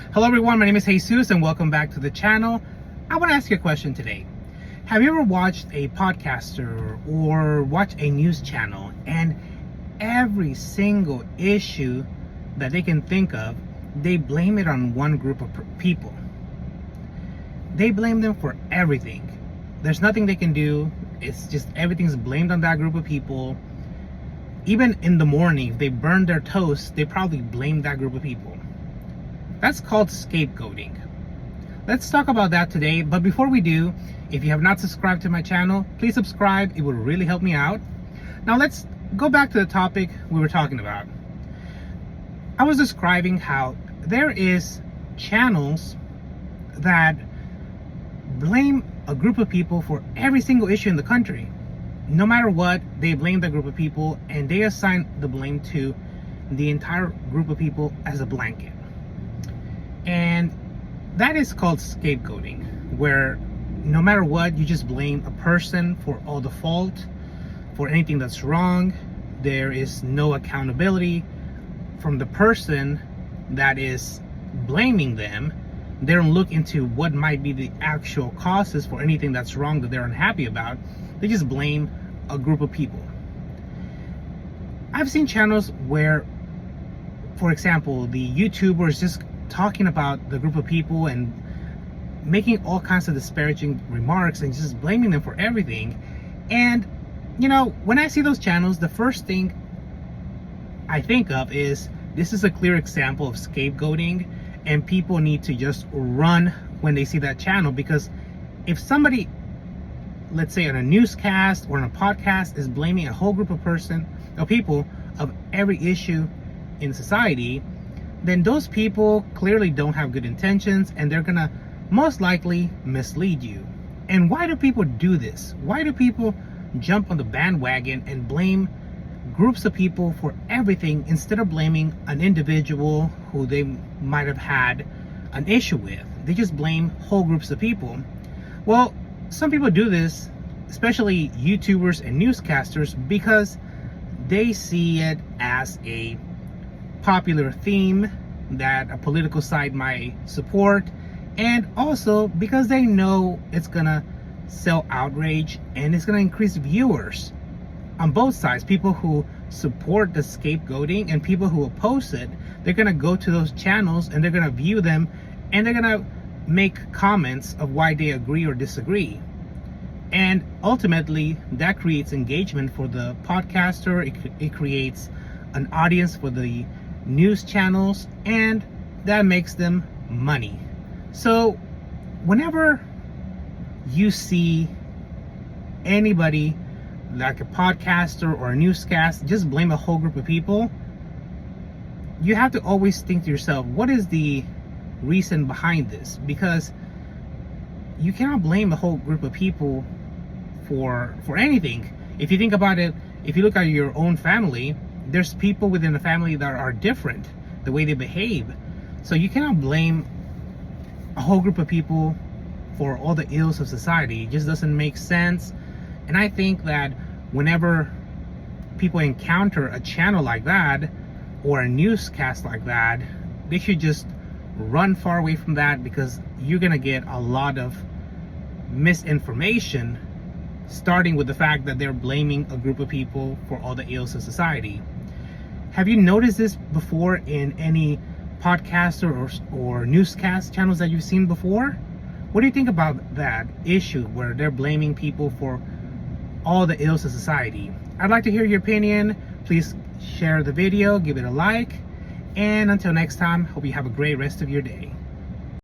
Hello everyone, my name is Jesus and welcome back to the channel. I want to ask you a question today. Have you ever watched a podcaster or watched a news channel and every single issue that they can think of, they blame it on one group of people? They blame them for everything. There's nothing they can do. It's just everything's blamed on that group of people. Even in the morning, if they burn their toast, they probably blame that group of people. That's called scapegoating. Let's talk about that today. But before we do, if you have not subscribed to my channel, please subscribe. It would really help me out. Now let's go back to the topic we were talking about. I was describing how there is channels that blame a group of people for every single issue in the country. No matter what, they blame that group of people and they assign the blame to the entire group of people as a blanket. And that is called scapegoating, where no matter what, you just blame a person for all the fault, for anything that's wrong. There is no accountability from the person that is blaming them. They don't look into what might be the actual causes for anything that's wrong that they're unhappy about. They just blame a group of people. I've seen channels where, for example, the YouTubers just talking about the group of people and making all kinds of disparaging remarks and just blaming them for everything. And you know, when I see those channels, the first thing I think of is this is a clear example of scapegoating, and people need to just run when they see that channel. Because if somebody, let's say on a newscast or on a podcast, is blaming a whole group of people of every issue in society, then those people clearly don't have good intentions and they're gonna most likely mislead you. And why do people do this? Why do people jump on the bandwagon and blame groups of people for everything instead of blaming an individual who they might have had an issue with? They just blame whole groups of people. Well, some people do this, especially YouTubers and newscasters, because they see it as a popular theme that a political side might support, and also because they know it's gonna sell outrage and it's gonna increase viewers on both sides. People who support the scapegoating and people who oppose it, they're gonna go to those channels and they're gonna view them and they're gonna make comments of why they agree or disagree. And ultimately that creates engagement for the podcaster. It creates an audience for the news channels, and that makes them money. So whenever you see anybody like a podcaster or a newscast just blame a whole group of people, you have to always think to yourself, what is the reason behind this? Because you cannot blame a whole group of people for anything. If you think about it, if you look at your own family, there's people within the family that are different, the way they behave. So you cannot blame a whole group of people for all the ills of society. It just doesn't make sense. And I think that whenever people encounter a channel like that or a newscast like that, they should just run far away from that, because you're gonna get a lot of misinformation, starting with the fact that they're blaming a group of people for all the ills of society. Have you noticed this before in any podcast or newscast channels that you've seen before? What do you think about that issue where they're blaming people for all the ills of society? I'd like to hear your opinion. Please share the video, give it a like, and until next time, hope you have a great rest of your day.